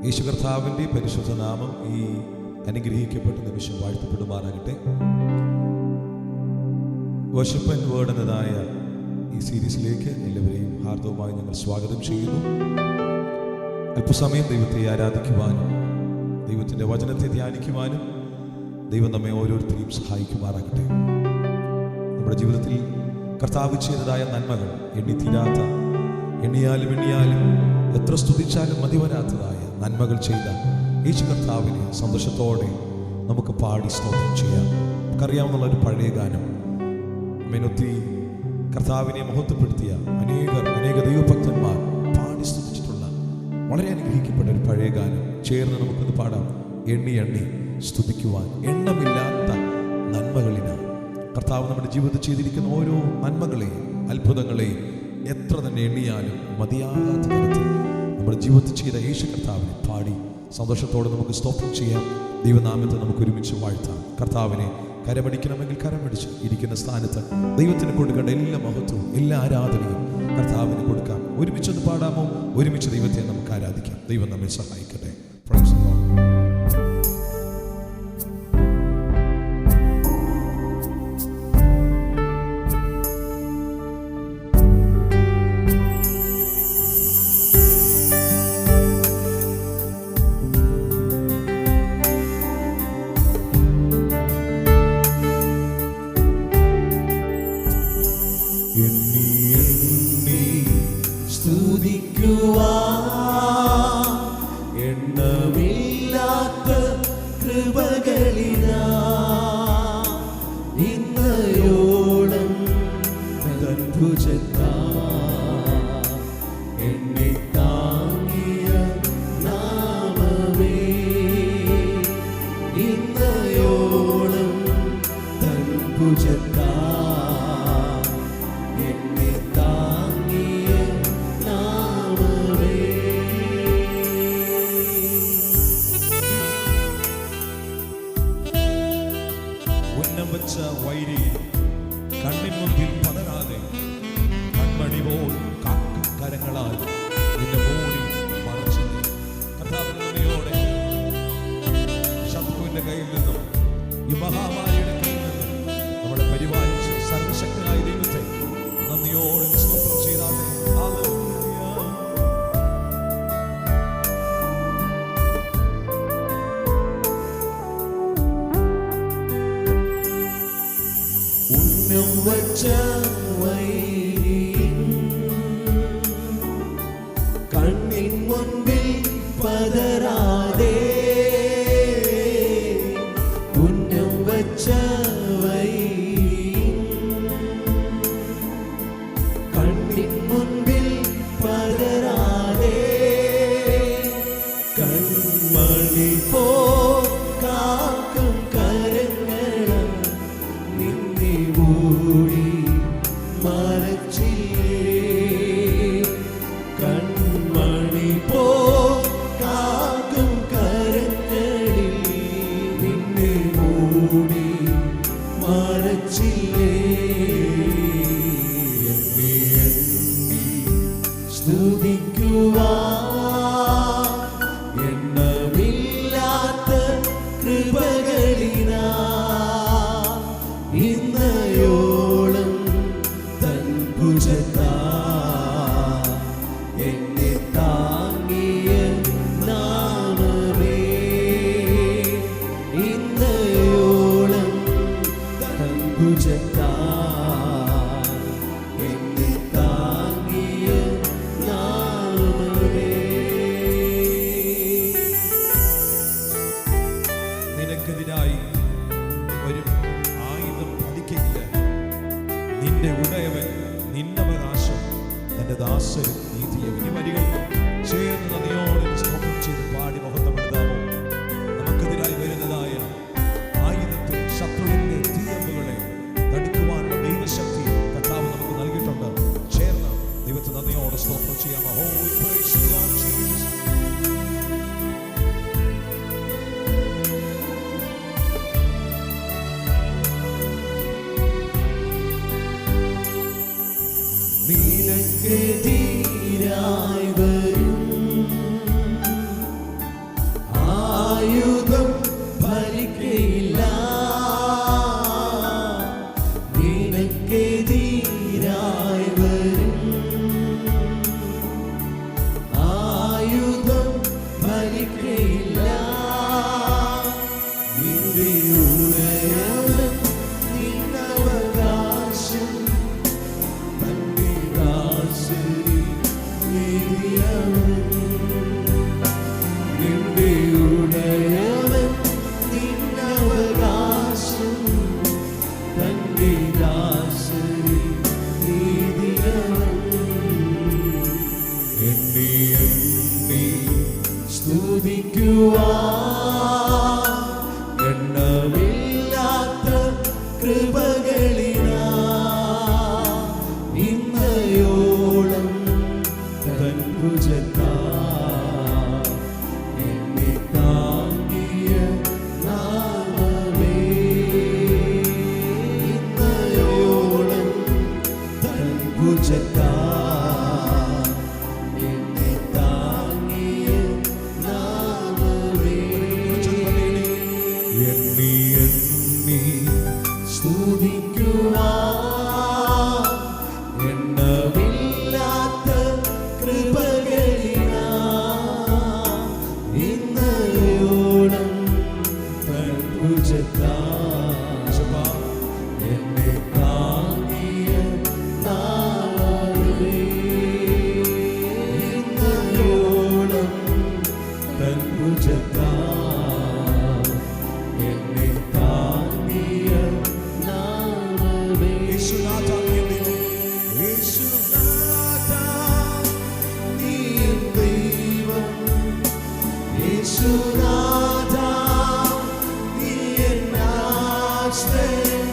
യേശു കർത്താവിൻ്റെ പരിശുദ്ധ നാമം ഈ അനുഗ്രഹിക്കപ്പെട്ട നിമിഷം വാഴ്ത്തപ്പെടുമാറാകട്ടെ. വർഷിപ്പ് ആൻഡ് വേർഡ് എന്നതായ ഈ സീരീസിലേക്ക് എല്ലാവരെയും ഹാർദവമായി ഞങ്ങൾ സ്വാഗതം ചെയ്യുന്നു. അല്പസമയം ദൈവത്തെ ആരാധിക്കുവാനും ദൈവത്തിൻ്റെ വചനത്തെ ധ്യാനിക്കുവാനും ദൈവം നമ്മെ ഓരോരുത്തരെയും സഹായിക്കുമാറാകട്ടെ. നമ്മുടെ ജീവിതത്തിൽ കർത്താവ് ചെയ്തതായ നന്മകൾ എണ്ണിത്തീരാത്ത, എണ്ണിയാലും എത്ര സ്തുതിച്ചാലും മതിവരാത്തതായ നന്മകൾ ചെയ്ത യേശു കർത്താവിനെ സന്തോഷത്തോടെ നമുക്ക് പാടി സ്തോത്രം ചെയ്യാം. നമുക്കറിയാവുന്ന ഒരു പഴയ ഗാനം, ഒത്തിരി കർത്താവിനെ മഹത്വപ്പെടുത്തിയ അനേക ദൈവഭക്തന്മാർ പാടി സ്തുതിച്ചിട്ടുള്ള വളരെ അനുഗ്രഹിക്കപ്പെട്ട ഒരു പഴയ ഗാനം ചേർന്ന് നമുക്കത് പാടാം. എണ്ണി സ്തുതിക്കുവാൻ എണ്ണമില്ലാത്ത നന്മകളിന് കർത്താവ് നമ്മുടെ ജീവിതത്തിൽ ചെയ്തിരിക്കുന്ന ഓരോ നന്മകളെയും അത്ഭുതങ്ങളെയും എത്ര തന്നെ എണ്ണിയാലും മതിയാകാത്ത തരത്തിൽ നമ്മുടെ ജീവിതത്തിൽ ചെയ്ത യേശു കർത്താവിനെ പാടി സന്തോഷത്തോടെ നമുക്ക് സ്തോത്രം ചെയ്യാം. ദൈവനാമത്തെ നമുക്ക് ഒരുമിച്ച് വാഴ്ത്താം. കർത്താവിനെ കരമടിക്കണമെങ്കിൽ കരമടിച്ച് ഇരിക്കുന്ന സ്ഥാനത്ത് ദൈവത്തിന് കൊടുക്കേണ്ട എല്ലാ മഹത്വവും എല്ലാ ആരാധനയും കർത്താവിന് കൊടുക്കാം. ഒരുമിച്ചൊന്ന് പാടാമോ? ഒരുമിച്ച് ദൈവത്തെ നമുക്ക് ആരാധിക്കാം. ദൈവം നമ്മെ സഹായിക്കട്ടെ. എണ്ണമില്ലാത്ത കൃപകളിനാ ഇന്നയോളം എന്നെ താങ്ങിയ നാമമേ, ഇന്നയോളം തൻ ഭുജത്താ വൈരി കണ്ണിൻ മുൻപിൽ പതരാതെ കൺമണി പോൽ കാക്കും കരങ്ങളാൽ നിന്റെ മോടി മറച്ചു. കർത്താവിനോടെ ശത്രുവിന്റെ കയ്യിൽ നിന്നും ഈ മഹാമാരിയുടെ കയ്യിൽ നിന്നും നമ്മളെ പരിപാലിച്ച് സർവശക്തനായ ദൈവത്തെ നന്ദിയോടെ സ്തോത്രം ചെയ്താലേ. വച്ച വൈരിൻ കണ്ണിൻ മുൻപിൽ പതരാതെ, ഉന്നം വച്ച വൈരിൻ കണ്ണിൻ മുൻപിൽ പതരാതെ, കൺമണി പോ കാക്കും കരങ്ങൾ നിന്നെ മൂടി മറച്ചില്ലേ, കൺമണി പോ കാക്കും കരങ്ങളിൽ നിന്നെ മൂടി മറച്ചില്ലേ. എന്നെ സ്തുതിക്കുവാൻ എണ്ണമില്ലാത്ത കൃപകളിനാ ഇന്നയോളം തൻ ഭുജത്താ എന്നെ താങ്ങിയ നാമമേ, ഇന്നയോളം തൻ ഭുജത്താ എന്നെ താങ്ങിയ നാമമേ. നിനക്കെതിരായി ഒരു ആയുധം പതിക്കില്ല. നിന്റെ ഉടയവൻ നിന്നവകാശം തന്റെ ദാസരും നീതിയും. ഈ വരികൾ ചേർന്ന് നദിയോടെ സ്തോത്രം ചെയ്ത് പാടി മഹത്വപ്പെടുത്താമോ? നമുക്കെതിരായി വരുന്നതായ ആയുധത്തെ, ശത്രുവിന്റെ തീയമ്പുകളെ തടുക്കുവാനുള്ള ദൈവശക്തി കർത്താവ് നമുക്ക് നൽകിയിട്ടുണ്ട്. ചേർന്ന് ദൈവത്തെ നദിയോടെ സ്തോത്രം ചെയ്യാമോ? Holy praise the Lord Jesus. നിനക്കെതിരായി വരും എണ്ണമില്ലാത്ത കൃപകളിനാ ഇന്നയോളം തൻ ഭുജത്താൽ എന്നെ താങ്ങിയ നാമമേ, ഇന്നയോളം തൻ ഭുജത്താൽ എന്നെ താങ്ങിയ നാമമേ. എണ്ണി എണ്ണി സ്തുതിക്കുവാൻ എണ്ണമില്ലാത്ത കൃപകളിനാ ഇന്നയോളം തൻ ഭുജത്താൽ എന്നെ താങ്ങിയ നാമമേ, ഇന്നയോളം തൻ ഭുജത്താൽ എന്നെ താങ്ങിയ നാമമേ. യേശുനാഥ നീ ദൈവം. യേശുനാഥ നീ എന്നാശ്രയം,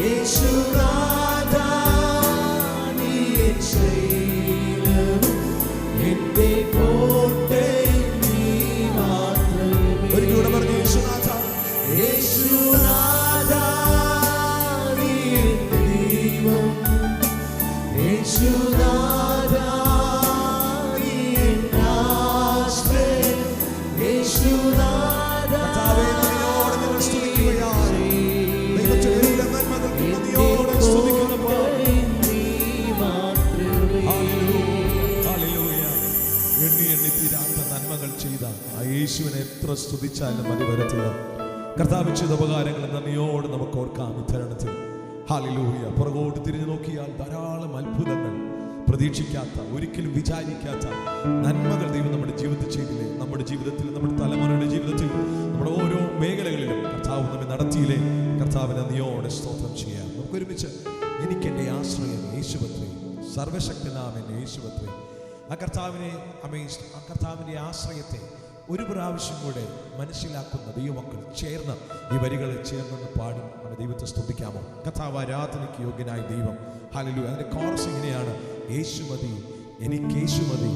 യേശുനാഥ നീ എൻ ശൈലവും എന്റെ കോട്ടയും നീ മാത്രമേ. ഒരിക്കലൂടെ പറഞ്ഞു യേശുനാഥ. യേശുനാഥ നീ എൻ ദൈവം, യേശുനാഥ നീ എന്നാശ്രയം, യേശുനാഥ കർത്താവേ, നന്ദിയോടെ ഞങ്ങൾ സ്തുതിക്കുകയാണ്. ദൈവത്തിന്റെ നന്മകൾക്ക് നന്ദിയോടെ സ്തുതിക്കുന്നപ്പോൾ നീ മാത്രമേ. ഹല്ലേലൂയ. എണ്ണി എണ്ണി തീരാത്ത നന്മകൾ ചെയ്ത ആ യേശുവിനെ എത്ര സ്തുതിച്ചാലും മതി വരത്തില്ല. കർത്താവ് ചെയ്ത ഉപകാരങ്ങൾ നന്ദിയോട് നമുക്ക് ഓർക്കാം ഈ തരുണത്തിൽ. ഹല്ലേലൂയ. പുറകോട്ട് തിരിഞ്ഞു നോക്കിയാൽ ധാരാളം അത്ഭുതങ്ങൾ, പ്രതീക്ഷിക്കാത്ത, ഒരിക്കലും വിചാരിക്കാത്ത നന്മകൾ ദൈവം നമ്മുടെ ജീവിതത്തിൽ ചെയ്തില്ലേ. നമ്മുടെ ജീവിതത്തിൽ, നമ്മുടെ തലമുറയുടെ ജീവിതത്തിൽ, നമ്മുടെ ഓരോ മേഖലകളിലും കർത്താവ് നമ്മെ നടത്തിയില്ലേ. കർത്താവിനെ നന്ദിയോടെ സ്തോത്രം ചെയ്യാം. നമുക്ക് ഒരുമിച്ച് എനിക്കെൻ്റെ ആശ്രയം യേശുവത്രേ, സർവശക്തനാമൻ യേശുവത്രേ. ആ കർത്താവിൻ്റെ ആശ്രയത്തെ ഒരു പ്രാവശ്യം കൂടെ മനസ്സിലാക്കുന്ന ദൈവമക്കൾ ചേർന്ന് ഈ വരികളെ ചേർന്ന് പാടി നമ്മുടെ ദൈവത്തെ സ്തുതിക്കാമോ? കർത്താവ് ആരാധനയ്ക്ക് യോഗ്യനായ ദൈവം. ഹല്ലേലൂയ. അതിന്റെ കോറസ് ഇങ്ങനെയാണ്: യേശു മതി, എനിക്ക് യേശു മതി,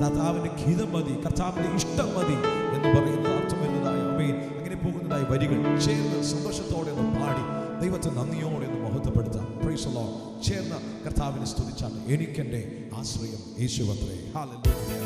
കർത്താവിന്റെ ഗീതം മതി, കർത്താവിന്റെ ഇഷ്ടം മതി എന്ന് പറയുന്നത് അർത്ഥം വരുന്നതായ ആമേൻ അങ്ങനെ പോകുന്നതായ വരികൾ ചേർന്ന് സന്തോഷത്തോടെ ഒന്ന് പാടി ദൈവത്തെ നന്ദിയോടെ ഒന്ന് മഹത്വപ്പെടുത്താം. Praise the Lord. ചേർന്ന് കർത്താവിനെ സ്തുതിച്ചാണ് എനിക്കെൻ്റെ ആശ്രയം യേശുവത്രേ. ഹല്ലേലൂയ.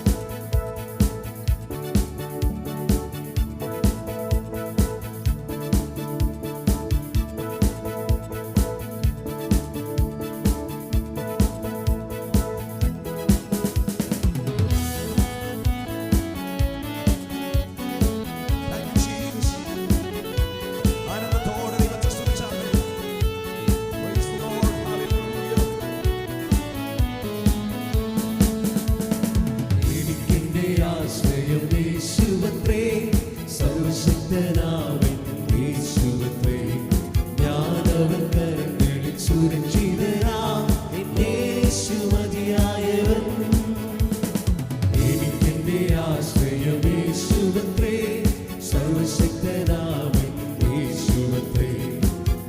സർവശക്തനാവൻ യേശുവത്രേ, ഞാനവൻ കരങ്ങളിൽ സുരക്ഷിതനാം എന്റെ യേശു മതിയായവൻ. എനിക്കെന്റെ ആശ്രയം യേശുവത്രേ, സർവശക്തനാവൻ യേശുവത്രേ,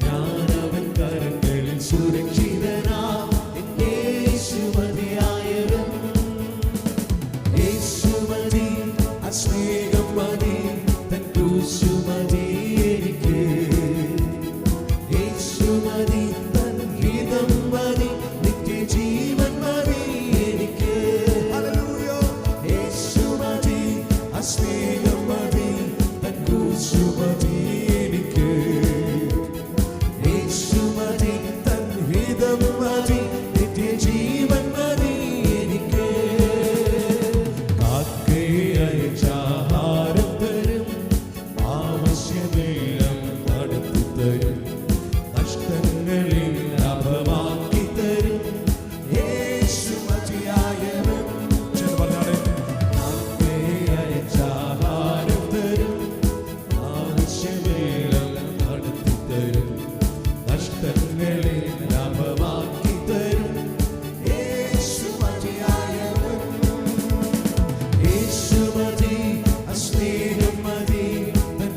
ഞാനവൻ കരങ്ങളിൽ സുരക്ഷിതനാം എന്റെ യേശു മതിയായവൻ. യേശു മതി, ആ സ്നേഹം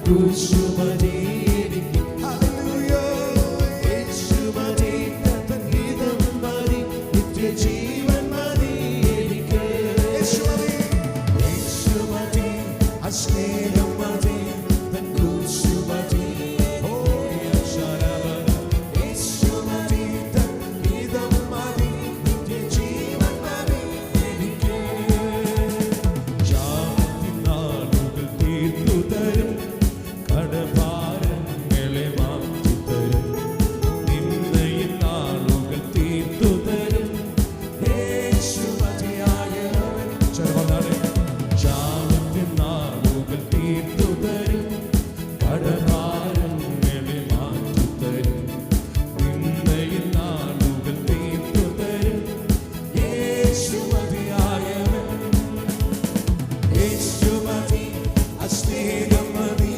ക്രൂശുമതി എനിക്ക്. യേശുമതി തൻ ഹിതം മതി, നിത്യജീവൻ മതി എനിക്ക്. യേശുമതി ആ സ്നേഹം മതി, തൻ ക്രൂശുമതി. യേശുമതി തൻ ഹിതം മതി, നിത്യജീവൻ മതി എനിക്ക്. ശാന്തിനാളുകൾ തീർത്തു തരും, കടഭാരങ്ങളെ മാറ്റിത്തരും. നിന്നയിൻ നാളുകൾ തീർത്തു തരും, യേശുമതിയായവൻ. ശാന്തിനാളുകൾ തീർത്തു തരും, കടഭാരങ്ങളെ മാറ്റിത്തരും. നിന്നയിൻ നാളുകൾ തീർത്തു തരും, യേശുമതിയായവൻ. യേശുമതി ആ സ്നേഹം മതി,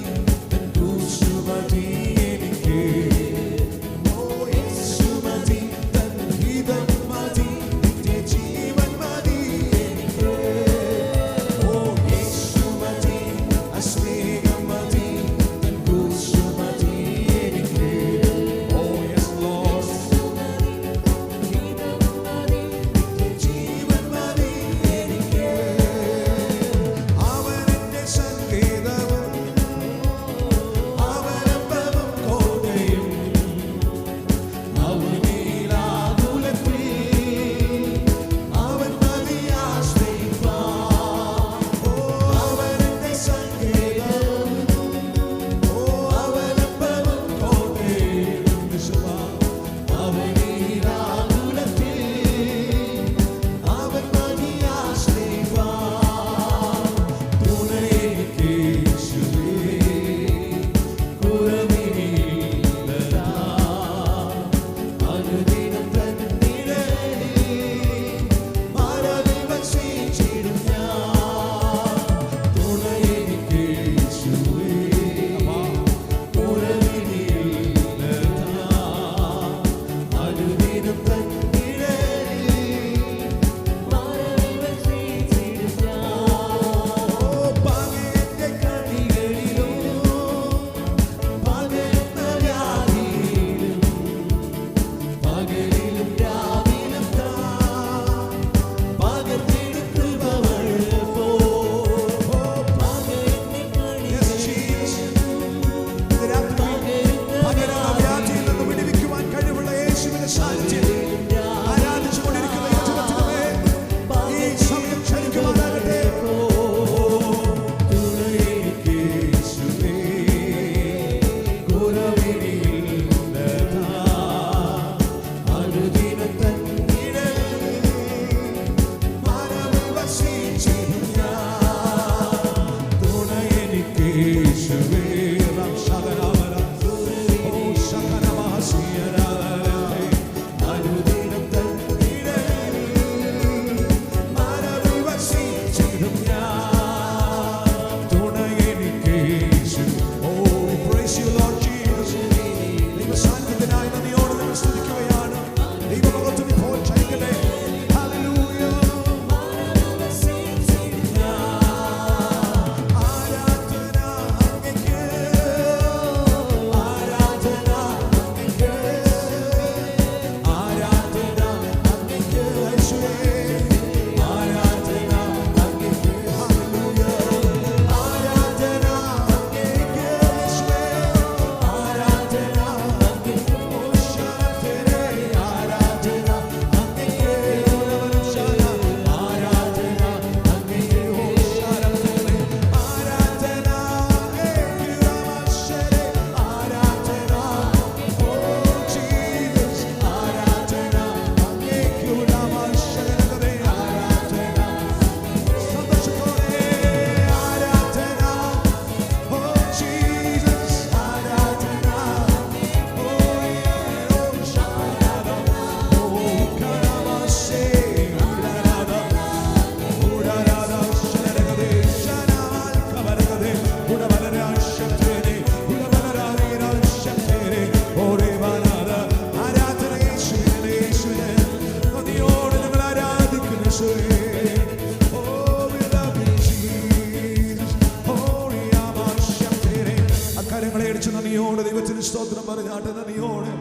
കരങ്ങളെ അടിച്ച് നന്ദിയോടെ ദൈവത്തിന് സ്തോത്രം പറഞ്ഞാട്ടെ. നന്ദിയോടെ,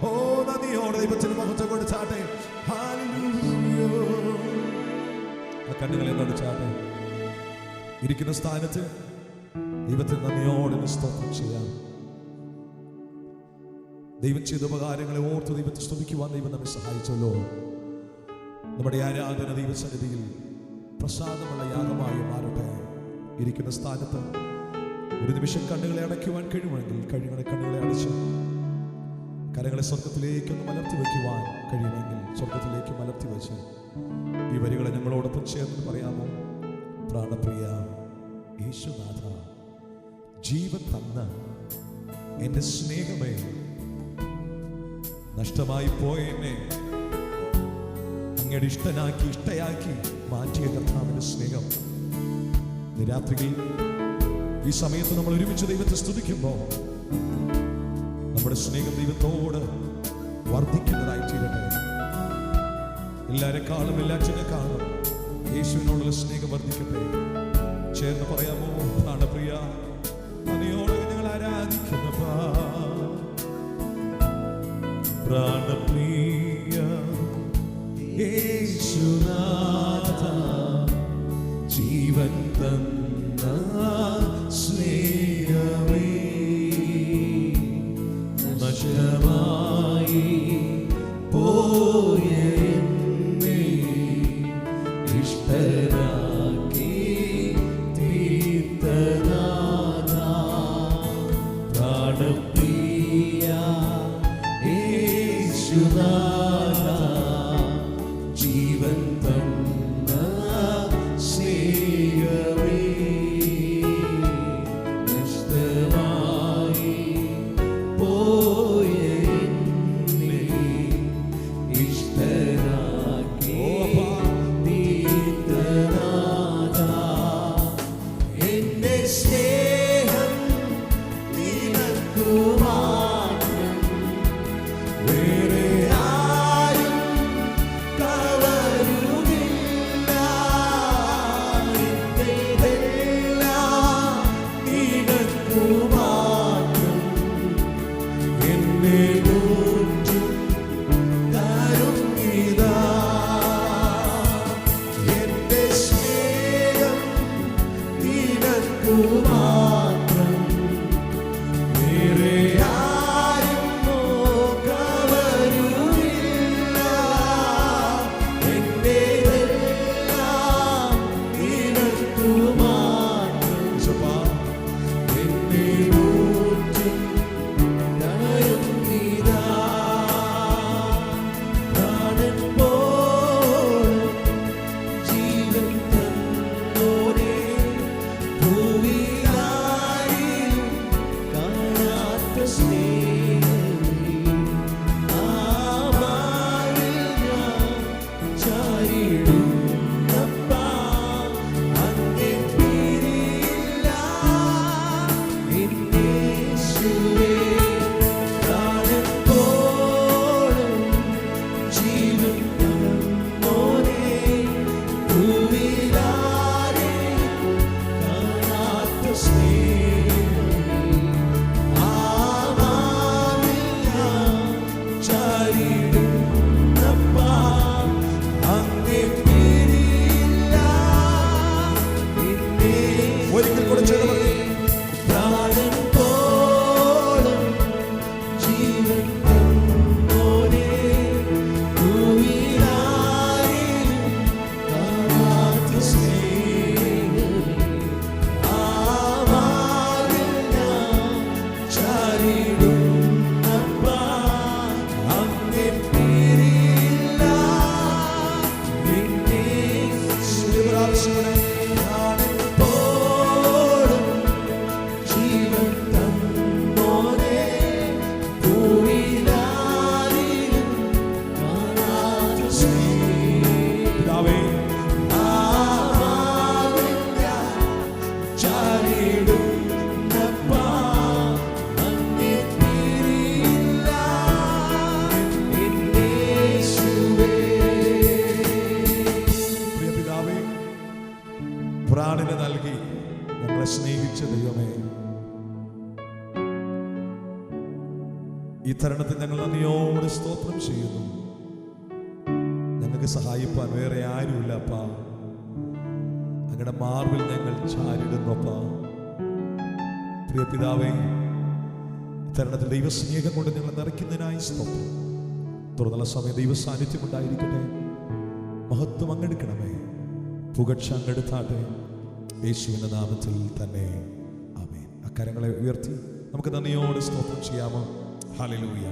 ഓ നന്ദിയോടെ ദൈവത്തിന് മഹത്വം കൊടുത്താട്ടെ. ഹല്ലേലൂയ. ആ കണ്ണുകളെ നടിച്ചാട്ടെ. ഇരിക്കുന്ന സ്ഥാനത്ത് ദൈവത്തിന് നന്ദിയോടെ സ്തോത്രം ചെയ്യാം. ദൈവം ചെയ്ത ഉപകാരങ്ങളെ ഓർത്ത് ദൈവത്തെ സ്തുതിക്കുവാൻ ദൈവം നമ്മെ സഹായിച്ചല്ലോ. നമ്മുടെ ആരാധന ദൈവസന്നിധിയിൽ പ്രസാദമുള്ള യാഗമായി മാറട്ടെ. ഇരിക്കുന്ന സ്ഥാനത്ത് ഒരു നിമിഷം കണ്ണുകളെ അടയ്ക്കുവാൻ കഴിയുമെങ്കിൽ കണ്ണുകളെ അടച്ച് കരങ്ങളെ സ്വർഗത്തിലേക്കൊന്ന് മലർത്തി വയ്ക്കുവാൻ കഴിയുമെങ്കിൽ സ്വർഗത്തിലേക്ക് മലർത്തി വെച്ച് ഈ വരികളെ ഞങ്ങളോടൊപ്പം ചേർന്ന് പറയാമോ? പ്രാണപ്രിയ യേശുനാഥ, ജീവൻ തന്ന എൻ്റെ സ്നേഹമേ, നഷ്ടമായി പോയ എന്നെ അങ്ങയുടെ ഇഷ്ടയാക്കി മാറ്റിയ കർത്താവിന്റെ സ്നേഹം രാത്രിയിൽ ഈ സമയത്ത് നമ്മൾ ഒരുമിച്ച് ദൈവത്തെ സ്തുതിക്കുമ്പോൾ നമ്മുടെ സ്നേഹം ദൈവത്തോട് വർദ്ധിക്കുന്നതായി തീരട്ടെ. എല്ലാരെക്കാളും എല്ലാറ്റിനെക്കാളും യേശുവിനോടുള്ള സ്നേഹം വർദ്ധിക്കട്ടെ. ചേർന്ന് പറയാമോ? പ്രാണപ്രിയ, നന്ദിയോടെ ഞങ്ങൾ ആരാധിക്കുന്ന പ്രാണപ്രിയ യേശുനാഥ, ജീവൻ തന്ന സ്നേഹമേ, നഷ്ടമായി പോയ എന്നെ ഇഷ്ടനാക്കി തീർത്തനാഥാ. പ്രാണപ്രിയ യേശുനാഥ, ജീവൻ തന്ന സ്നേഹമേ, നഷ്ടമായി പോയ എന്നെ ഇഷ്ടനാക്കി തീർത്തനാഥാ. എന്റെ സ്നേഹം നിനക്കു മാത്രം, വേറെ ആരും കവരുകില്ല. എന്റേതെല്ലാം നിനക്കു മാത്രം, എന്നെ നോറ്റും തരുന്നിതാ. എന്റെ സ്നേഹം നിനക്കു മാത്രം, വേറെ ഈ തരുണത്തിൽ ഞങ്ങൾ നന്ദിയോടെ സ്തോത്രം ചെയ്യുന്നു. ഞങ്ങൾക്ക് സഹായിപ്പാൻ വേറെ ആരുമില്ല അപ്പാ. അങ്ങയുടെ മാർവിൽ ഞങ്ങൾ ചാരിടുന്നു അപ്പാ. പ്രിയ പിതാവേ, തരുണത്തിൽ ദൈവസ്നേഹം കൊണ്ട് ഞങ്ങൾ നിറയ്ക്കുന്നതിനായി സ്തോത്രം. തുറന്നുള്ള സമയം ദൈവ സാന്നിധ്യം ഉണ്ടായിരിക്കട്ടെ. മഹത്വം അങ്ങെടുക്കണമേ, പുകഴ്ച അങ്ങെടുത്താട്ടെ. യേശുവിന്റെ നാമത്തിൽ തന്നെ ആമേൻ. അക്കരങ്ങളെ ഉയർത്തി നമുക്ക് നന്ദിയോടെ സ്തോത്രം ചെയ്യാമോ? Hallelujah,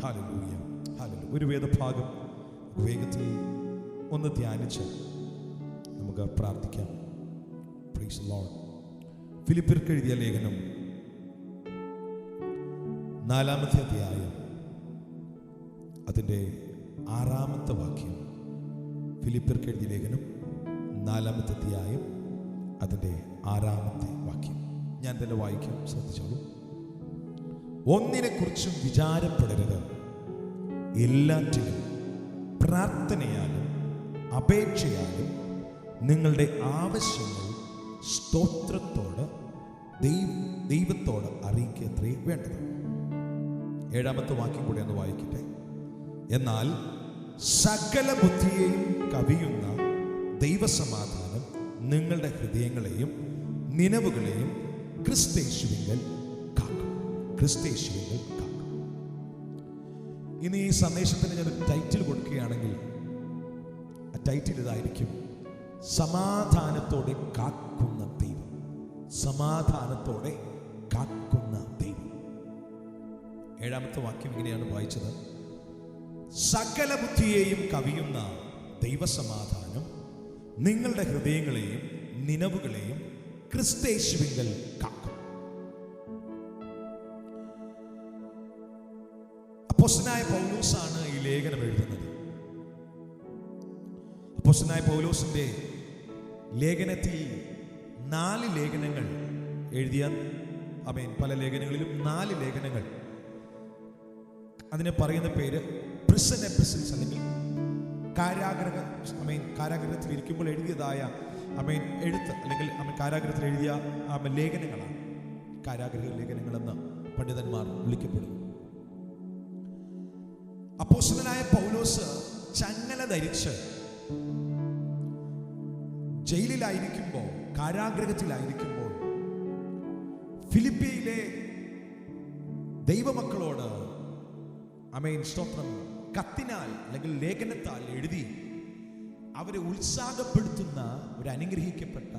hallelujah, hallelujah. ഒരു വേദഭാഗം വേഗത്തിൽ ഒന്ന് ധ്യാനിച്ച് നമുക്ക് പ്രാർത്ഥിക്കാം. Praise the Lord. ഫിലിപ്പിയർക്ക് എഴുതിയ ലേഖനം 4-ാമത്തെ അധ്യായം അതിൻ്റെ 6-ാമത്തെ വാക്യം. ഫിലിപ്പിയർക്ക് എഴുതിയ ലേഖനം 4-ാമത്തെ അധ്യായം അതിൻ്റെ 6-ാമത്തെ വാക്യം ഞാൻ തന്നെ വായിക്കാം, ശ്രദ്ധിച്ചോളൂ. ഒന്നിനെക്കുറിച്ചും വിചാരപ്പെടരുത്, എല്ലാറ്റിലും പ്രാർത്ഥനയാലും അപേക്ഷയാലും നിങ്ങളുടെ ആവശ്യങ്ങൾ സ്തോത്രത്തോട് ദൈവത്തോട് അറിയിക്കത്രേ വേണ്ടത്. 7-ാമത്തെ വാക്യം കൂടെ ഒന്ന് വായിക്കട്ടെ. എന്നാൽ സകല ബുദ്ധിയെയും കവിയുന്ന ദൈവസമാധാനം നിങ്ങളുടെ ഹൃദയങ്ങളെയും നിനവുകളെയും ക്രിസ്തയേശുവിങ്കൽ കാക്കും. ക്രിസ്തയേശുവിങ്കൽ കാക്കും. ഇനി ഈ സന്ദേശത്തിന് ഞാൻ ടൈറ്റിൽ കൊടുക്കുകയാണെങ്കിൽ ആ ടൈറ്റിൽ ഇതായിരിക്കും: സമാധാനത്തോടെ കാക്കുന്ന ദൈവം. സമാധാനത്തോടെ കാക്കുന്ന ദൈവം. 7-ാമത്തെ വാക്യം ഇങ്ങനെയാണ് വായിച്ചത്: സകല ബുദ്ധിയെയും കവിയുന്ന ദൈവസമാധാനം നിങ്ങളുടെ ഹൃദയങ്ങളെയും നിനവുകളെയും ക്രിസ്തയേശുവിങ്കൽ കാക്കും. അപ്പോസ്തലനായ പൗലോസാണ് ഈ ലേഖനം എഴുതുന്നത്. അപ്പോസ്തലനായ പൗലോസിന്റെ ലേഖനത്തിൽ 4 ലേഖനങ്ങൾ എഴുതിയ പല ലേഖനങ്ങളിലും 4 ലേഖനങ്ങൾ. അതിനെ പറയുന്ന പേര് പ്രിസൺ എപ്പിസിൽസ്, അല്ലെങ്കിൽ കാരാഗ്രഹത്തിൽ ഇരിക്കുമ്പോൾ എഴുതിയതായ എഴുത്ത്, അല്ലെങ്കിൽ കാരാഗ്രഹത്തിൽ എഴുതിയ ലേഖനങ്ങളാണ് കാരാഗ്രഹ ലേഖനങ്ങളെന്ന് പണ്ഡിതന്മാർ വിളിക്കപ്പെടുന്നു. അപ്പോസ്തലനായ പൗലോസ് ചങ്ങല ധരിച്ച് ജയിലിലായിരിക്കുമ്പോൾ, കാരാഗ്രഹത്തിലായിരിക്കുമ്പോൾ ഫിലിപ്പിയിലെ ദൈവമക്കളോട് സ്തോത്രം കത്തിനാൽ അല്ലെങ്കിൽ ലേഖനത്താൽ എഴുതി അവരെ ഉത്സാഹപ്പെടുത്തുന്ന ഒരു അനുഗ്രഹിക്കപ്പെട്ട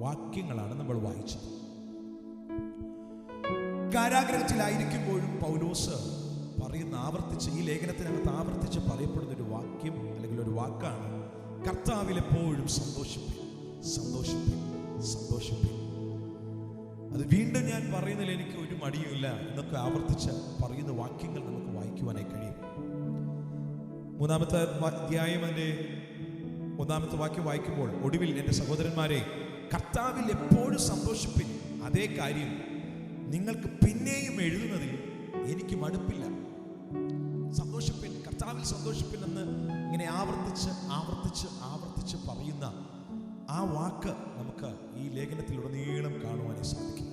വാക്യങ്ങളാണ് നമ്മൾ വായിച്ചത്. കാരാഗ്രഹത്തിലായിരിക്കുമ്പോഴും പൗലോസ് പറയുന്ന, ഈ ലേഖനത്തിനകത്ത് ആവർത്തിച്ച് പറയപ്പെടുന്ന ഒരു വാക്യം അല്ലെങ്കിൽ ഒരു വാക്കാണ്: കർത്താവിൽ എപ്പോഴും സന്തോഷിപ്പിൻ, സന്തോഷിപ്പിൻ, സന്തോഷിപ്പിൻ. അത് വീണ്ടും ഞാൻ പറയുന്നതിൽ എനിക്ക് ഒരു മടിയുമില്ല. എന്നൊക്കെ ആവർത്തിച്ച് പറയുന്ന വാക്യങ്ങൾ നമുക്ക് വായിക്കുവാനായി കഴിയും. 3-ാമത്തെ അധ്യായം അതിൻ്റെ 1-ാമത്തെ വാക്യം വായിക്കുമ്പോൾ, ഒടുവിൽ എൻ്റെ സഹോദരന്മാരെ, കർത്താവിൽ എപ്പോഴും സന്തോഷിപ്പിൻ. അതേ കാര്യം നിങ്ങൾക്ക് പിന്നെയും എഴുതുന്നതിൽ എനിക്ക് മടുപ്പില്ല. സന്തോഷിപ്പിൻ, കർത്താവിൽ സന്തോഷിപ്പിൻ എന്ന് ഇങ്ങനെ ആവർത്തിച്ച് ആവർത്തിച്ച് ആവർത്തിച്ച് പറയുന്ന ആ വാക്ക് നമുക്ക് ഈ ലേഖനത്തിലുടനീളം കാണുവാനായി സാധിക്കും.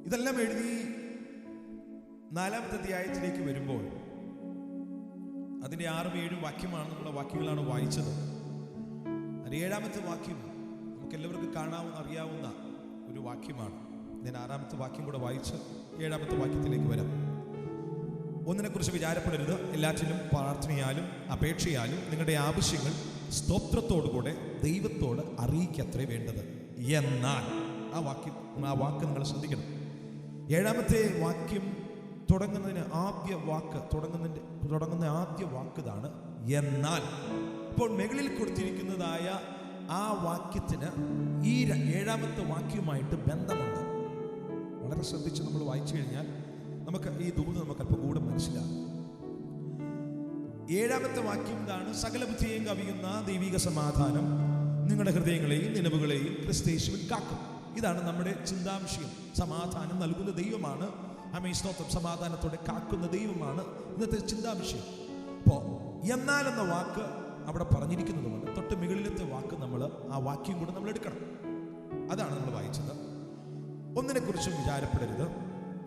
ഇതെല്ലാം എഴുതി 4-ാമത്തെ അധ്യായത്തിലേക്ക് വരുമ്പോൾ അതിൻ്റെ 6-7 വാക്യമാണെന്നുള്ള വാക്യങ്ങളാണ് വായിച്ചത്. അതിൻ്റെ 7-ാമത്തെ വാക്യം നമുക്ക് എല്ലാവർക്കും കാണാവുന്ന അറിയാവുന്ന ഒരു വാക്യമാണ്. ഞാൻ 6-ാമത്തെ വാക്യം കൂടെ വായിച്ച് 7-ാമത്തെ വാക്യത്തിലേക്ക് വരാം. ഒന്നിനെക്കുറിച്ച് വിചാരപ്പെടരുത്, എല്ലാറ്റിലും പ്രാർത്ഥനയാലും അപേക്ഷയാലും നിങ്ങളുടെ ആവശ്യങ്ങൾ സ്തോത്രത്തോടുകൂടെ ദൈവത്തോട് അറിയിക്കത്രേ വേണ്ടത്. എന്നാൽ ആ വാക്ക് നിങ്ങൾ ശ്രദ്ധിക്കണം. 7-ാമത്തെ വാക്യം തുടങ്ങുന്ന ആദ്യ വാക്ക് ഇതാണ്: എന്നാൽ. ഇപ്പോൾ മുകളിൽ കൊടുത്തിരിക്കുന്നതായ ആ വാക്യത്തിന് ഈ 7-ാമത്തെ വാക്യവുമായിട്ട് ബന്ധമുണ്ട്. വളരെ ശ്രദ്ധിച്ച് നമ്മൾ വായിച്ചു കഴിഞ്ഞാൽ നമുക്ക് ഈ ദൂത് നമുക്ക് അല്പം കൂടെ മനസ്സിലാകും. 7-ാമത്തെ വാക്യം ഇതാണ്: സകല ബുദ്ധിയെയും കവിയുന്ന ദൈവിക സമാധാനം നിങ്ങളുടെ ഹൃദയങ്ങളെയും നിലവുകളെയും ക്രിസ്തയേശുവിൽ കാക്കും. ഇതാണ് നമ്മുടെ ചിന്താവിഷയം. സമാധാനം നൽകുന്ന ദൈവമാണ്. സ്തോത്രം. സമാധാനത്തോടെ കാക്കുന്ന ദൈവമാണ് ഇന്നത്തെ ചിന്താവിഷയം. അപ്പോൾ എന്നാൽ എന്ന വാക്ക് അവിടെ പറഞ്ഞിരിക്കുന്നതുകൊണ്ട് തൊട്ട് മുകളിലത്തെ വാക്ക് ആ വാക്യം കൂടെ നമ്മൾ എടുക്കണം. അതാണ് നമ്മൾ വായിച്ചത്. ഒന്നിനെക്കുറിച്ചും വിചാരപ്പെടരുത്,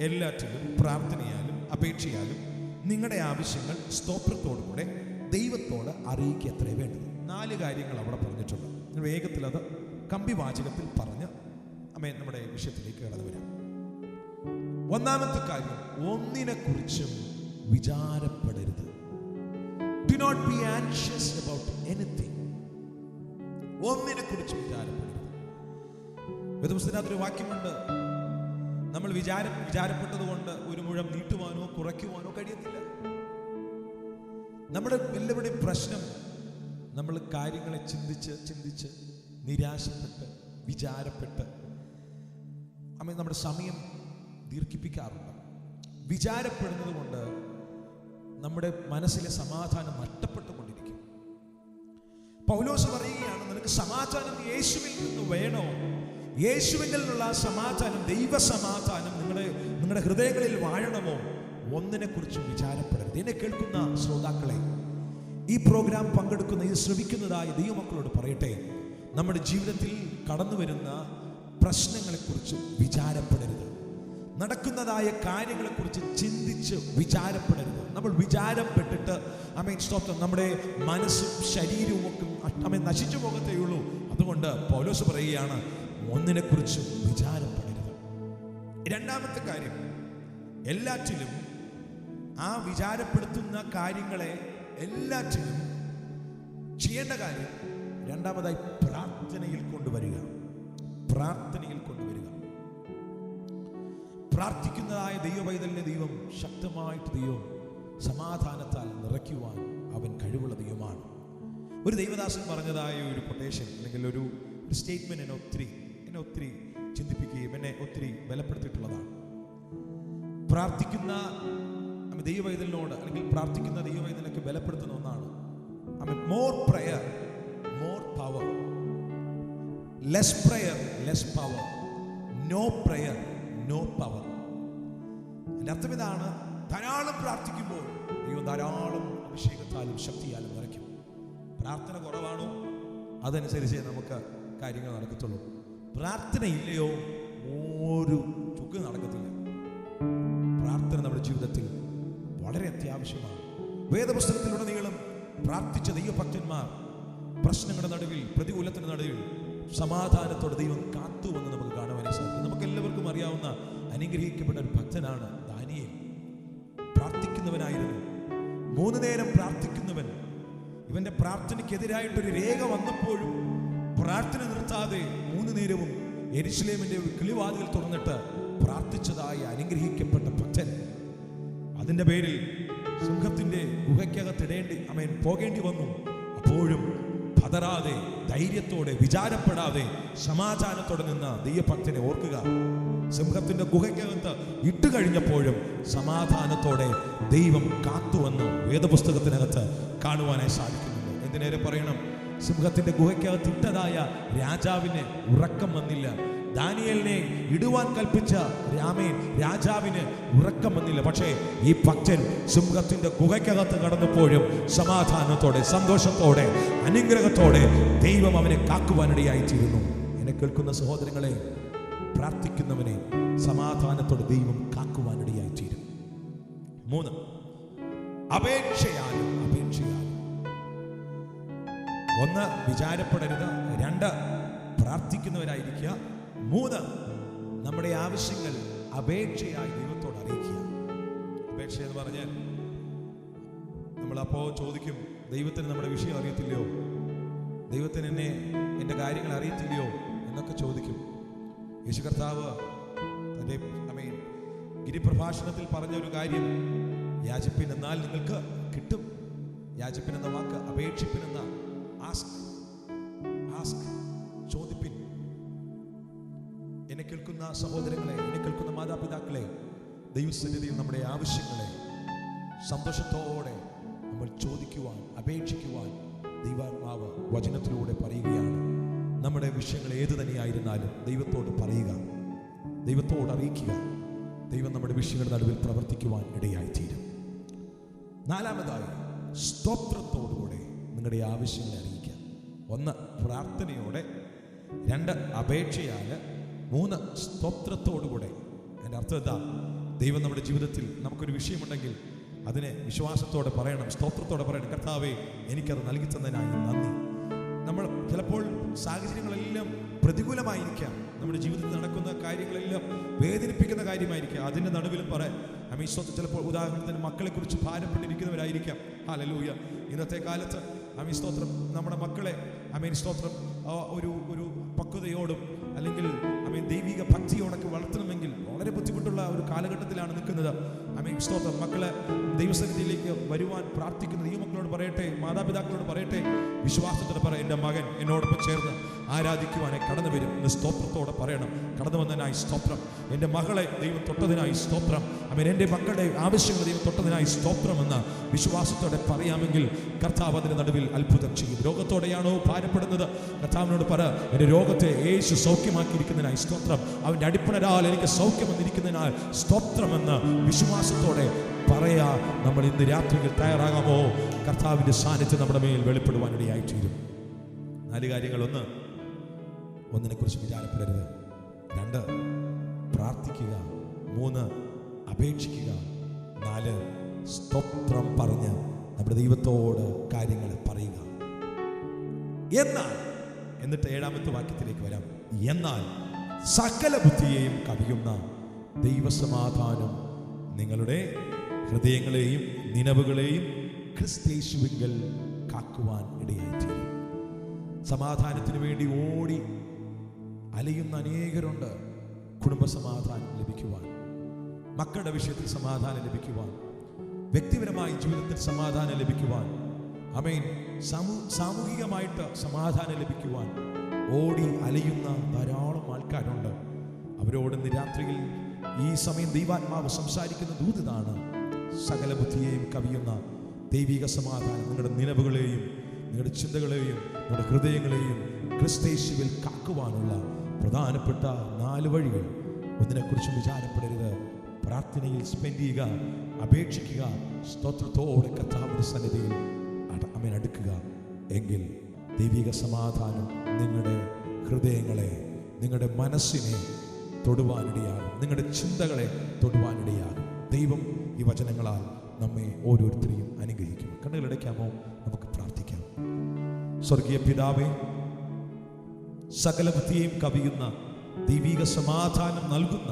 എല്ലാറ്റിലും പ്രാർത്ഥനയാലും അപേക്ഷയാലും നിങ്ങളുടെ ആവശ്യങ്ങൾ സ്തോത്രത്തോടുകൂടെ ദൈവത്തോട് അറിയിക്കുക അത്രേ വേണ്ടത്. 4 കാര്യങ്ങൾ അവിടെ പറഞ്ഞിട്ടുണ്ട്. വേഗത്തിൽ അത് കമ്പിവാചകത്തിൽ പറഞ്ഞ് നമ്മുടെ വിഷയത്തിലേക്ക് കടന്നു വരാം. ഒന്നാമത്തെ കാര്യം, ഒന്നിനെക്കുറിച്ചും വിചാരപ്പെടരുത്. Do not be anxious about anything. ഒന്നിനെക്കുറിച്ചും വിചാരപ്പെടരുത്. വേദപുസ്തകത്തിനകത്തൊരു വാക്യമുണ്ട്, നമ്മൾ വിചാരപ്പെട്ടത് കൊണ്ട് ഒരു മുഴം നീട്ടുവാനോ കുറയ്ക്കുവാനോ കഴിയത്തില്ല. നമ്മുടെ എല്ലാവരുടെയും പ്രശ്നം, നമ്മൾ കാര്യങ്ങളെ ചിന്തിച്ച് നിരാശപ്പെട്ട് വിചാരപ്പെട്ട് നമ്മുടെ സമയം ദീർഘിപ്പിക്കാറുണ്ട്. വിചാരപ്പെടുന്നത് കൊണ്ട് നമ്മുടെ മനസ്സിലെ സമാധാനം നഷ്ടപ്പെട്ടുകൊണ്ടിരിക്കും. പൗലോസ് പറയുകയാണ്, നിനക്ക് സമാധാനം യേശുവിൽ നിന്ന് വേണോ? യേശുവിൽ നിന്നുള്ള സമാധാനം, ദൈവ സമാധാനം നിങ്ങളുടെ ഹൃദയങ്ങളിൽ വാഴണമോ? ഒന്നിനെക്കുറിച്ചും വിചാരപ്പെടരുത്. എന്നെ കേൾക്കുന്ന ശ്രോതാക്കളെ, ഈ പ്രോഗ്രാം പങ്കെടുക്കുന്ന, ഇത് ശ്രവിക്കുന്നതായ ദൈവമക്കളോട് പറയട്ടെ, നമ്മുടെ ജീവിതത്തിൽ കടന്നു വരുന്ന പ്രശ്നങ്ങളെക്കുറിച്ച് വിചാരപ്പെടരുത്. നടക്കുന്നതായ കാര്യങ്ങളെക്കുറിച്ച് ചിന്തിച്ച് വിചാരപ്പെടരുത്. നമ്മൾ വിചാരപ്പെട്ടിട്ട് സ്തോത്രം, നമ്മുടെ മനസ്സും ശരീരവും ഒക്കെ നശിച്ചു പോകത്തേയുള്ളൂ. അതുകൊണ്ട് പൗലോസ് പറയുകയാണ്, ഒന്നിനെക്കുറിച്ചും വിചാരപ്പെടരുത്. രണ്ടാമത്തെ കാര്യം, എല്ലാറ്റിലും ആ വിചാരപ്പെടുത്തുന്ന കാര്യങ്ങളെ എല്ലാറ്റിലും ചെയ്യേണ്ട കാര്യം രണ്ടാമതായി പ്രാർത്ഥനയിൽ കൊണ്ടുവരിക. പ്രാർത്ഥനയിൽ കൊണ്ടുവരിക. പ്രാർത്ഥിക്കുന്നതായ ദൈവപൈതലിനെ ദൈവം ശക്തമായിട്ട് ദൈവം സമാധാനത്താൽ നിറയ്ക്കുവാൻ അവൻ കഴിവുള്ള ദൈവമാണ്. ഒരു ദൈവദാസൻ പറഞ്ഞതായ ഒരു കൊട്ടേഷൻ അല്ലെങ്കിൽ ഒരു സ്റ്റേറ്റ്മെന്റ് എന്നെ ഒത്തിരി ചിന്തിപ്പിക്കുകയും എന്നെ ഒത്തിരി ബലപ്പെടുത്തിയിട്ടുള്ളതാണ്. പ്രാർത്ഥിക്കുന്ന ദൈവപൈതലിനോട് അല്ലെങ്കിൽ പ്രാർത്ഥിക്കുന്ന ദൈവപൈതലിനൊക്കെ ബലപ്പെടുത്തുന്ന ഒന്നാണ്, more prayer more power, less prayer less power, no prayer no power. എൻ്റെ അർത്ഥം ഇതാണ്, ധാരാളം പ്രാർത്ഥിക്കുമ്പോൾ ദൈവം ധാരാളം അഭിഷേകത്താലും ശക്തിയാലും നിറയ്ക്കും. പ്രാർത്ഥന കുറവാണോ, അതനുസരിച്ച് നമുക്ക് കാര്യങ്ങൾ നടക്കത്തുള്ളൂ. പ്രാർത്ഥന ഇല്ലയോ, ഒരു ചുക്ക് നടക്കത്തില്ല. പ്രാർത്ഥന നമ്മുടെ ജീവിതത്തിൽ വളരെ അത്യാവശ്യമാണ്. വേദപുസ്തകത്തിലുടനീളം പ്രാർത്ഥിച്ച ദൈവഭക്തന്മാർ പ്രശ്നങ്ങളുടെ നടുവിൽ, പ്രതികൂലത്തിന്റെ നടുവിൽ സമാധാനത്തോടെ ദൈവം കാത്തുവന്ന് നമുക്ക് കാണുവാനായി സാധിക്കും. നമുക്ക് എല്ലാവർക്കും അറിയാവുന്ന അനുഗ്രഹിക്കപ്പെട്ട ഒരു ഭക്തനാണ് ദാനിയേൽ. പ്രാർത്ഥിക്കുന്നവനായിരുന്നു, 3 നേരം പ്രാർത്ഥിക്കുന്നവൻ. ഇവന്റെ പ്രാർത്ഥനയ്ക്കെതിരായിട്ടൊരു രേഖ വന്നപ്പോഴും പ്രാർത്ഥന നിർത്താതെ 3 നേരവും യെരുശലേമിന്റെ കിളിവാതിൽ തുറന്നിട്ട് പ്രാർത്ഥിച്ചതായ അനുഗ്രഹിക്കപ്പെട്ട ഭക്തൻ. അതിന്റെ പേരിൽ സിംഹത്തിന്റെ ഗുഹയ്ക്കകത്തിടേണ്ടി പോകേണ്ടി വന്നു. അപ്പോഴും പതറാതെ, ധൈര്യത്തോടെ, വിചാരപ്പെടാതെ, സമാധാനത്തോടെ നിന്ന ദൈവഭക്തനെ ഓർക്കുക. സിംഹത്തിന്റെ ഗുഹയ്ക്കകത്ത് ഇട്ട് കഴിഞ്ഞപ്പോഴും സമാധാനത്തോടെ ദൈവം കാത്തുവന്ന് വേദപുസ്തകത്തിനകത്ത് കാണുവാനായി സാധിക്കുന്നുണ്ട്. എന്തിനേറെ പറയണം, സിംഹത്തിന്റെ ഗുഹയ്ക്കകത്ത് ഇട്ടതായ രാജാവിന് ഉറക്കം വന്നില്ല. ദാനിയേലിനെ ഇടുവാൻ കൽപ്പിച്ച രാജാവിന് ഉറക്കം വന്നില്ല. പക്ഷേ ഈ ഭക്തൻ സിംഹത്തിന്റെ ഗുഹയ്ക്കകത്ത് കടന്നപ്പോഴും സമാധാനത്തോടെ, സന്തോഷത്തോടെ, അനുഗ്രഹത്തോടെ ദൈവം അവനെ കാക്കുവാനിടയായിത്തീരുന്നു. എന്നെ കേൾക്കുന്ന സഹോദരങ്ങളെ, പ്രാർത്ഥിക്കുന്നവനെ സമാധാനത്തോടെ ദൈവം കാക്കുവാനിടയായിത്തീരും. 3, അപേക്ഷയാലും 1 വിചാരപ്പെടരുത്, 2 പ്രാർത്ഥിക്കുന്നവരായിരിക്കുക, 3 നമ്മുടെ ആവശ്യങ്ങൾ അപേക്ഷയായി ദൈവത്തോട് അറിയിക്കുക. അപേക്ഷ എന്ന് പറഞ്ഞാൽ നമ്മളപ്പോൾ ചോദിക്കും, ദൈവത്തിന് നമ്മുടെ വിഷയം അറിയത്തില്ലയോ, ദൈവത്തിന് എൻ്റെ കാര്യങ്ങൾ അറിയത്തില്ലയോ എന്നൊക്കെ ചോദിക്കും. യേശു കർത്താവ് തൻ്റെ ഗിരിപ്രഭാഷണത്തിൽ പറഞ്ഞ ഒരു കാര്യം, യാചിപ്പിൻ എന്നാൽ നിങ്ങൾക്ക് കിട്ടും. യാചിപ്പിൻ എന്ന വാക്ക് അപേക്ഷിപ്പിനെന്ന, ആസ്ക് ചോദിപ്പിൻ. എന്നെ കേൾക്കുന്ന സഹോദരങ്ങളെ, എന്നെ കേൾക്കുന്ന മാതാപിതാക്കളെ, ദൈവസന്നിധിയിൽ നമ്മുടെ ആവശ്യങ്ങളെ സന്തോഷത്തോടെ നമ്മൾ ചോദിക്കുവാൻ, അപേക്ഷിക്കുവാൻ ദൈവാത്മാവ് വചനത്തിലൂടെ പറയുകയാണ്. നമ്മുടെ വിഷയങ്ങൾ ഏത് തന്നെയായിരുന്നാലും ദൈവത്തോട് പറയുക, ദൈവത്തോട് അറിയിക്കുക. ദൈവം നമ്മുടെ വിഷയങ്ങളുടെ നടുവിൽ പ്രവർത്തിക്കുവാൻ ഇടയായിത്തീരും. 4, സ്തോത്രത്തോടുകൂടെ നിങ്ങളുടെ ആവശ്യങ്ങളെ അറിയിക്കുക. 1 പ്രാർത്ഥനയോടെ, 2 അപേക്ഷയാൽ, 3 സ്തോത്രത്തോടുകൂടെ. എൻ്റെ അർത്ഥം എന്താ? ദൈവം നമ്മുടെ ജീവിതത്തിൽ നമുക്കൊരു വിഷയമുണ്ടെങ്കിൽ അതിനെ വിശ്വാസത്തോടെ പറയണം, സ്തോത്രത്തോടെ പറയണം. കർത്താവേ, എനിക്കത് നൽകി തന്നതിനായി നന്ദി. നമ്മൾ ചിലപ്പോൾ സാഹചര്യങ്ങളെല്ലാം പ്രതികൂലമായിരിക്കാം, നമ്മുടെ ജീവിതത്തിൽ നടക്കുന്ന കാര്യങ്ങളെല്ലാം വേദനിപ്പിക്കുന്ന കാര്യമായിരിക്കാം. അതിൻ്റെ നടുവിലും പറയാം അമീസ്തോത്രം. ചിലപ്പോൾ ഉദാഹരണത്തിന് മക്കളെക്കുറിച്ച് ഭാരപ്പെട്ടിരിക്കുന്നവരായിരിക്കാം. ഹല്ലേലൂയ. ഇന്നത്തെ കാലത്ത് അമീസ്തോത്രം നമ്മുടെ മക്കളെ സ്തോത്രം ഒരു പക്വതയോടും അല്ലെങ്കിൽ ദൈവിക ഭക്തിയോടൊക്കെ വളർത്തണമെങ്കിൽ വളരെ ബുദ്ധിമുട്ടുള്ള ഒരു കാലഘട്ടത്തിലാണ് നിൽക്കുന്നത്. സ്തോത്രം. മക്കളെ ദൈവസന്നിധിയിലേക്ക് വരുവാൻ പ്രാർത്ഥിക്കുന്ന ഈ മക്കളോട് പറയട്ടെ, മാതാപിതാക്കളോട് പറയട്ടെ, വിശ്വാസത്തോടെ പറ, എൻ്റെ മകൻ എന്നോടൊപ്പം ചേർന്ന് ആരാധിക്കുവാനായി കടന്നു വരും എന്ന് സ്തോത്രത്തോടെ പറയണം. കടന്നു വന്നതിനായി സ്തോത്രം. എൻ്റെ മകളെ ദൈവം തൊട്ടതിനായി സ്തോത്രം. എൻ്റെ മക്കളുടെ ആവശ്യങ്ങൾ ദൈവം തൊട്ടതിനായി സ്തോത്രം എന്ന് വിശ്വാസത്തോടെ പറയാമെങ്കിൽ കർത്താവ് അതിൻ്റെ നടുവിൽ അത്ഭുതം ചെയ്യും. രോഗത്തോടെയാണോ ഭാരപ്പെടുന്നത്? കർത്താവിനോട് പറ, എൻ്റെ രോഗത്തെ യേശു സൗഖ്യമാക്കിയിരിക്കുന്നതിനായി സ്തോത്രം. അവൻ്റെ അടിപ്പണരാൽ എനിക്ക് സൗഖ്യം വന്നിരിക്കുന്നതിനാൽ സ്തോത്രമെന്ന് വിശ്വാസത്തോടെ പറയാ. നമ്മൾ ഇന്ന് രാത്രിയിൽ തയ്യാറാകാമോ? കർത്താവിൻ്റെ സാന്നിധ്യം നമ്മുടെ മേൽ വെളിപ്പെടുവാനിടയായി തീരും. 4 കാര്യങ്ങൾ. ഒന്നിനെക്കുറിച്ച് വിചാരപ്പെടരുത്. 2, പ്രാർത്ഥിക്കുക. 3, അപേക്ഷിക്കുക. 4, സ്തോത്രം പറഞ്ഞ് നമ്മുടെ ദൈവത്തോട് കാര്യങ്ങൾ പറയുക. എന്നിട്ട് 7ാമത്തെ വാക്യത്തിലേക്ക് വരാം. എന്നാൽ സകല ബുദ്ധിയെയും കവിയുന്ന ദൈവസമാധാനം നിങ്ങളുടെ ഹൃദയങ്ങളെയും നിനവുകളെയും ക്രിസ്തയേശുവിങ്കൽ കാക്കുവാൻ ഇടയായിത്തീരും. സമാധാനത്തിന് വേണ്ടി ഓടി അലയുന്ന അനേകരുണ്ട്. കുടുംബസമാധാനം ലഭിക്കുവാൻ, മക്കളുടെ വിഷയത്തിൽ സമാധാനം ലഭിക്കുവാൻ, വ്യക്തിപരമായി ജീവിതത്തിൽ സമാധാനം ലഭിക്കുവാൻ, സാമൂഹികമായിട്ട് സമാധാനം ലഭിക്കുവാൻ ഓടി അലയുന്ന ധാരാളം ആൾക്കാരുണ്ട്. അവരോട് ഇന്ന് രാത്രിയിൽ ഈ സമയം ദൈവാത്മാവ് സംസാരിക്കുന്ന ദൂതാണ്. സകല ബുദ്ധിയെയും കവിയുന്ന ദൈവിക സമാധാനം നിങ്ങളുടെ നിലവുകളെയും നിങ്ങളുടെ ചിന്തകളെയും നിങ്ങളുടെ ഹൃദയങ്ങളെയും ക്രിസ്തയേശുവിൽ കാക്കുവാനുള്ള പ്രധാനപ്പെട്ട 4 വഴികൾ. ഒന്നിനെക്കുറിച്ചും വിചാരപ്പെടരുത്. പ്രാർത്ഥനയിൽ സ്പെൻഡ് ചെയ്യുക, അപേക്ഷിക്കുക, സ്തോത്രത്തോടെ കർത്താവിന്റെ സന്നിധിയിൽ അടുക്കുക. എങ്കിൽ ദൈവിക സമാധാനം നിങ്ങളുടെ ഹൃദയങ്ങളെ, നിങ്ങളുടെ മനസ്സിനെ തൊടുവാനിടയാകും, നിങ്ങളുടെ ചിന്തകളെ തൊടുവാനിടയാകും. ദൈവം ഈ വചനങ്ങളാൽ നമ്മെ ഓരോരുത്തരെയും അനുഗ്രഹിക്കും. കണ്ണുകളടയ്ക്കാമോ? നമുക്ക് പ്രാർത്ഥിക്കാം. സ്വർഗീയ പിതാവേ, സകല ബുദ്ധിയെയും കവിയുന്ന ദൈവിക സമാധാനം നൽകുന്ന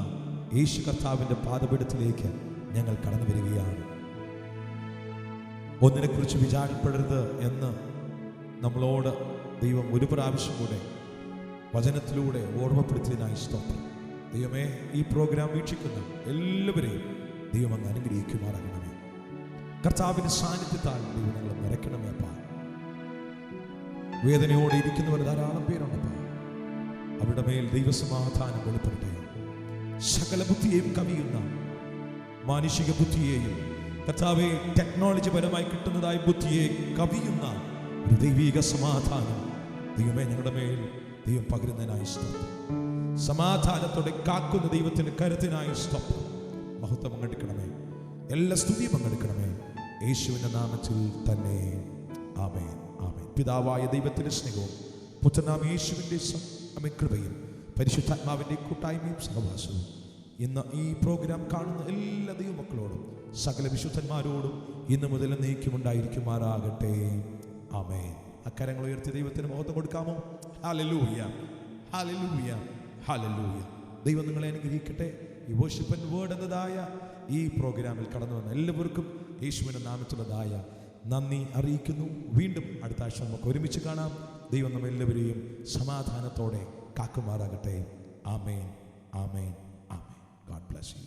യേശു കർത്താവിന്റെ പാദപീഠത്തിലേക്ക് ഞങ്ങൾ കടന്നു വരികയാണ്. ഒന്നിനെക്കുറിച്ച് വിചാരപ്പെടരുത് എന്ന് നമ്മളോട് ദൈവം ഒരു പ്രാവശ്യം കൂടെ വചനത്തിലൂടെ ഓർമ്മപ്പെടുത്തിയതിനായി സ്തോത്രം. ദൈവമേ, ഈ പ്രോഗ്രാം വീക്ഷിക്കുന്ന എല്ലാവരെയും ദൈവം അങ്ങ് അനുഗ്രഹിക്കുമാറാകണമേ. കർത്താവിന്റെ സാന്നിധ്യത്താൽ ദൈവം ഞങ്ങളെ നിറയ്ക്കണമേ. അപ്പാ, വേദനയോടെ ഇരിക്കുന്നവർ ധാരാളം പേരുണ്ടപ്പാ. അവരുടെ മേൽ ദൈവസമാധാനം വെളിപ്പെടട്ടെ. സകല ബുദ്ധിയെയും കവിയുന്ന മാനുഷിക ബുദ്ധിയെയും കർത്താവെ ടെക്നോളജി പരമായി കിട്ടുന്നതായ ബുദ്ധിയെ കവിയുന്ന ഒരു ദൈവിക സമാധാനം ദൈവമേ ഞങ്ങളുടെ മേൽ ദൈവം പകരുന്നതിനായി സ്തോത്രം. സമാധാനത്തോടെ കാക്കുന്ന ദൈവത്തിന്റെ കരുത്തിനായി സ്തോത്രം. മഹത്വം പങ്കെടുക്കണമേ, എല്ലാ സ്തുതിയും പങ്കെടുക്കണമേ, യേശുവിന്റെ നാമത്തിൽ തന്നെ. ആമേൻ, ആമേൻ. പിതാവായ ദൈവത്തിന്റെ സ്നേഹവും പുത്രനാം യേശുവിന്റെ കൃപയും പരിശുദ്ധാത്മാവിന്റെ കൂട്ടായ്മയും സഹവാസവും ഇന്ന് ഈ പ്രോഗ്രാം കാണുന്ന എല്ലാ ദൈവമക്കളോടും സകല വിശുദ്ധന്മാരോടും ഇന്ന് മുതൽ നീക്കുമുണ്ടായിരിക്കുമാറാകട്ടെ. ആമേൻ. അക്കരങ്ങൾ ഉയർത്തി ദൈവത്തിന് മഹത്വം കൊടുക്കാമോ? Hallelujah, hallelujah, hallelujah. ദൈവം നിങ്ങളെ അനുഗ്രഹിക്കട്ടെ. ഈ വർഷിപ്പ് ആൻഡ് വേർഡ് എന്നതായ ഈ പ്രോഗ്രാമിൽ കടന്നു വന്ന എല്ലാവർക്കും യേശുവിന്റെ നാമത്തിലുള്ളതായ നന്ദി അറിയിക്കുന്നു. വീണ്ടും അടുത്ത ആഴ്ച നമുക്ക് ഒരുമിച്ച് കാണാം. ദൈവം നമ്മെല്ലാവരെയും സമാധാനത്തോടെ കാക്കുമാറാകട്ടെ. ആമേൻ, ആമേൻ, ആമേൻ. God bless you.